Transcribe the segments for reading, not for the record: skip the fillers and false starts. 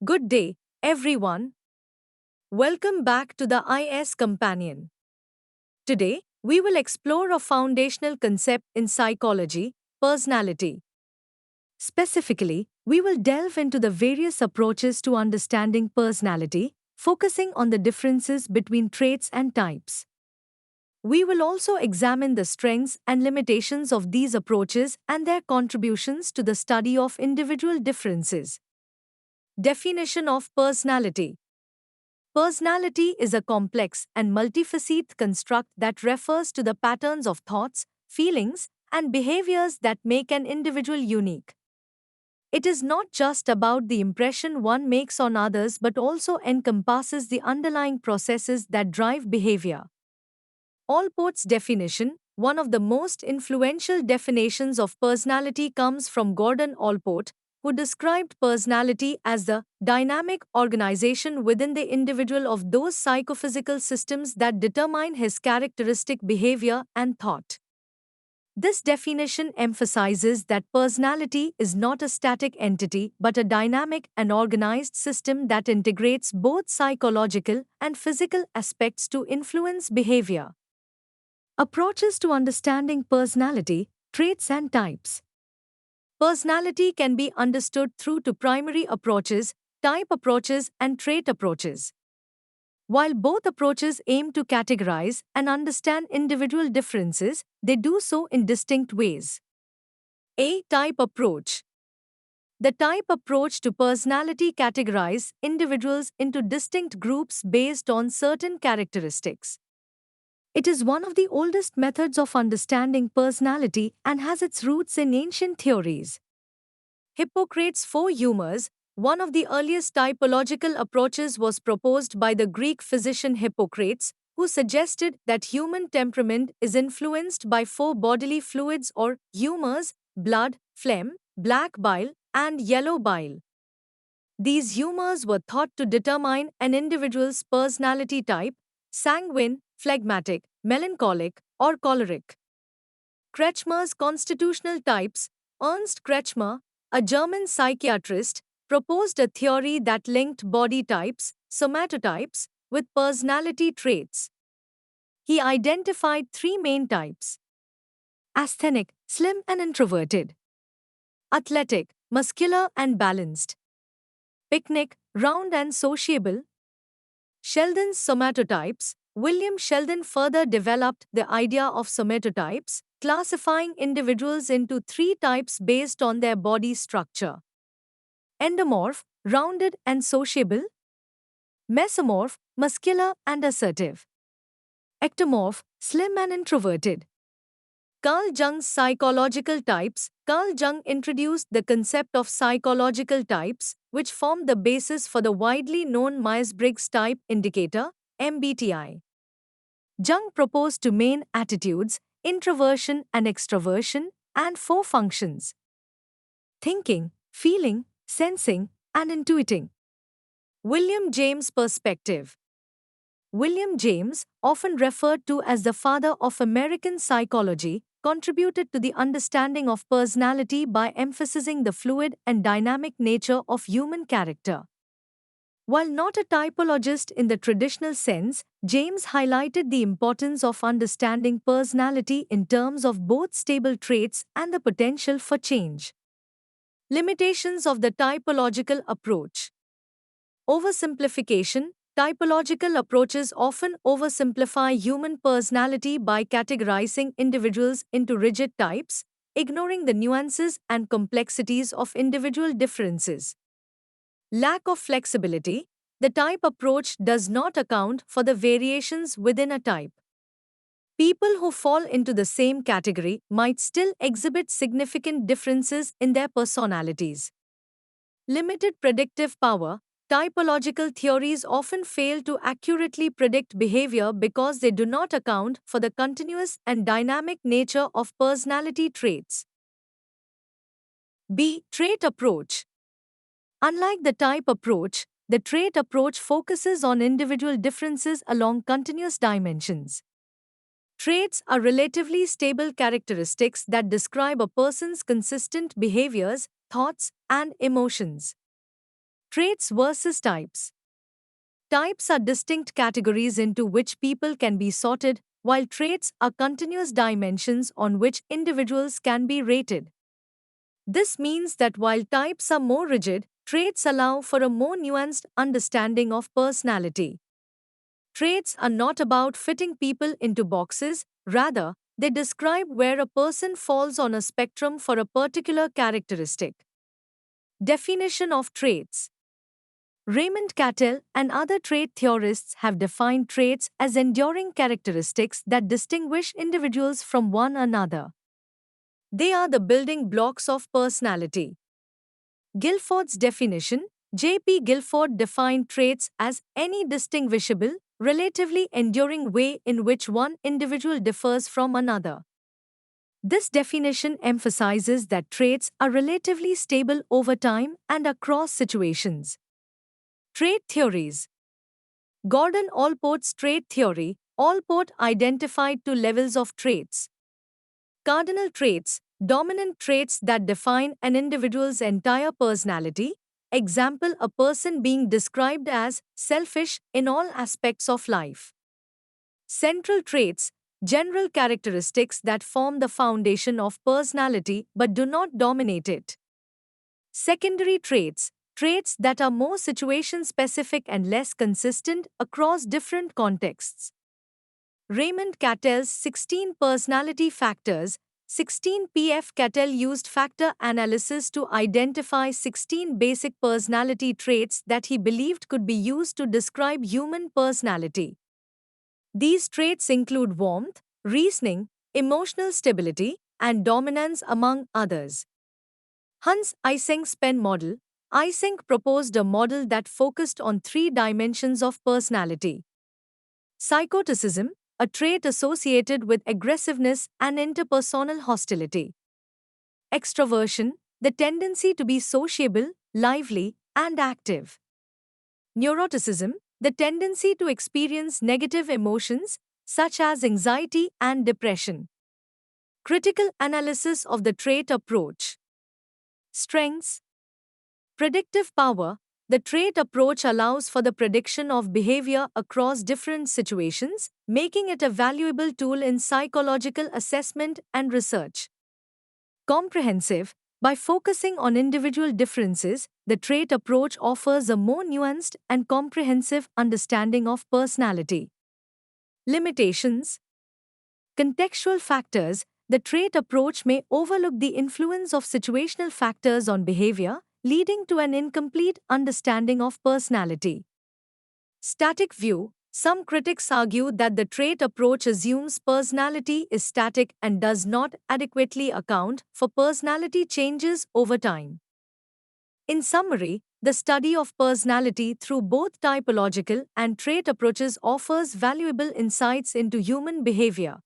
Good day, everyone. Welcome back to the IS Companion. Today, we will explore a foundational concept in psychology, personality. Specifically, we will delve into the various approaches to understanding personality, focusing on the differences between traits and types. We will also examine the strengths and limitations of these approaches and their contributions to the study of individual differences. Definition of personality. Personality is a complex and multifaceted construct that refers to the patterns of thoughts, feelings, and behaviors that make an individual unique. It is not just about the impression one makes on others but also encompasses the underlying processes that drive behavior. Allport's definition, one of the most influential definitions of personality, comes from Gordon Allport, who described personality as the dynamic organization within the individual of those psychophysical systems that determine his characteristic behavior and thought. This definition emphasizes that personality is not a static entity but a dynamic and organized system that integrates both psychological and physical aspects to influence behavior. Approaches to understanding personality, traits, and types. Personality can be understood through two primary approaches, type approaches and trait approaches. While both approaches aim to categorize and understand individual differences, they do so in distinct ways. A. Type approach. The type approach to personality categorizes individuals into distinct groups based on certain characteristics. It is one of the oldest methods of understanding personality and has its roots in ancient theories. Hippocrates' four humors, one of the earliest typological approaches, was proposed by the Greek physician Hippocrates, who suggested that human temperament is influenced by four bodily fluids or humors: blood, phlegm, black bile, and yellow bile. These humors were thought to determine an individual's personality type: sanguine, phlegmatic, melancholic, or choleric. Kretschmer's constitutional types. Ernst Kretschmer, a German psychiatrist, proposed a theory that linked body types, somatotypes, with personality traits. He identified three main types: asthenic, slim and introverted; athletic, muscular and balanced; picnic, round and sociable. Sheldon's somatotypes. William Sheldon further developed the idea of somatotypes, classifying individuals into three types based on their body structure: endomorph, rounded and sociable; mesomorph, muscular and assertive; ectomorph, slim and introverted. Carl Jung's psychological types. Carl Jung introduced the concept of psychological types, which formed the basis for the widely known Myers-Briggs Type Indicator, MBTI. Jung proposed two main attitudes: introversion and extroversion, and four functions: thinking, feeling, sensing, and intuiting. William James' perspective. William James, often referred to as the father of American psychology, contributed to the understanding of personality by emphasizing the fluid and dynamic nature of human character. While not a typologist in the traditional sense, James highlighted the importance of understanding personality in terms of both stable traits and the potential for change. Limitations of the typological approach. Oversimplification. Typological approaches often oversimplify human personality by categorizing individuals into rigid types, ignoring the nuances and complexities of individual differences. Lack of flexibility. The type approach does not account for the variations within a type. People who fall into the same category might still exhibit significant differences in their personalities. Limited predictive power. Typological theories often fail to accurately predict behavior because they do not account for the continuous and dynamic nature of personality traits. B. Trait approach. Unlike the type approach, the trait approach focuses on individual differences along continuous dimensions. Traits are relatively stable characteristics that describe a person's consistent behaviors, thoughts, and emotions. Traits versus types. Types are distinct categories into which people can be sorted, while traits are continuous dimensions on which individuals can be rated. This means that while types are more rigid, traits allow for a more nuanced understanding of personality. Traits are not about fitting people into boxes, rather, they describe where a person falls on a spectrum for a particular characteristic. Definition of traits. Raymond Cattell and other trait theorists have defined traits as enduring characteristics that distinguish individuals from one another. They are the building blocks of personality. Guilford's definition. J.P. Guilford defined traits as any distinguishable, relatively enduring way in which one individual differs from another. This definition emphasizes that traits are relatively stable over time and across situations. Trait theories. Gordon Allport's trait theory. Allport identified two levels of traits: cardinal traits, dominant traits that define an individual's entire personality. Example, a person being described as selfish in all aspects of life. Central traits, general characteristics that form the foundation of personality but do not dominate it. Secondary traits, traits that are more situation-specific and less consistent across different contexts. Raymond Cattell's 16 Personality Factors. 16 P.F. Cattell used factor analysis to identify 16 basic personality traits that he believed could be used to describe human personality. These traits include warmth, reasoning, emotional stability, and dominance, among others. Hans Eysenck's PEN model. Eysenck proposed a model that focused on three dimensions of personality: psychoticism, a trait associated with aggressiveness and interpersonal hostility; extroversion, the tendency to be sociable, lively, and active; neuroticism, the tendency to experience negative emotions, such as anxiety and depression. Critical analysis of the trait approach. Strengths. Predictive power. The trait approach allows for the prediction of behavior across different situations, making it a valuable tool in psychological assessment and research. Comprehensive. By focusing on individual differences, the trait approach offers a more nuanced and comprehensive understanding of personality. Limitations. Contextual factors. The trait approach may overlook the influence of situational factors on behavior, leading to an incomplete understanding of personality. Static view. Some critics argue that the trait approach assumes personality is static and does not adequately account for personality changes over time. In summary, the study of personality through both typological and trait approaches offers valuable insights into human behavior.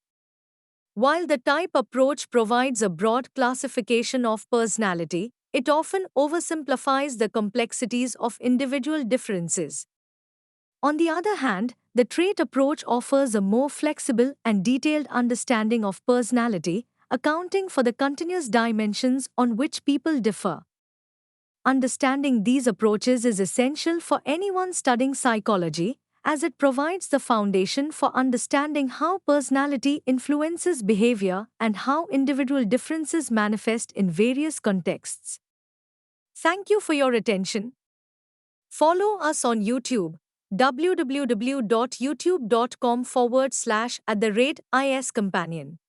While the type approach provides a broad classification of personality, it often oversimplifies the complexities of individual differences. On the other hand, the trait approach offers a more flexible and detailed understanding of personality, accounting for the continuous dimensions on which people differ. Understanding these approaches is essential for anyone studying psychology, as it provides the foundation for understanding how personality influences behavior and how individual differences manifest in various contexts. Thank you for your attention. Follow us on YouTube, www.youtube.com/iscompanion.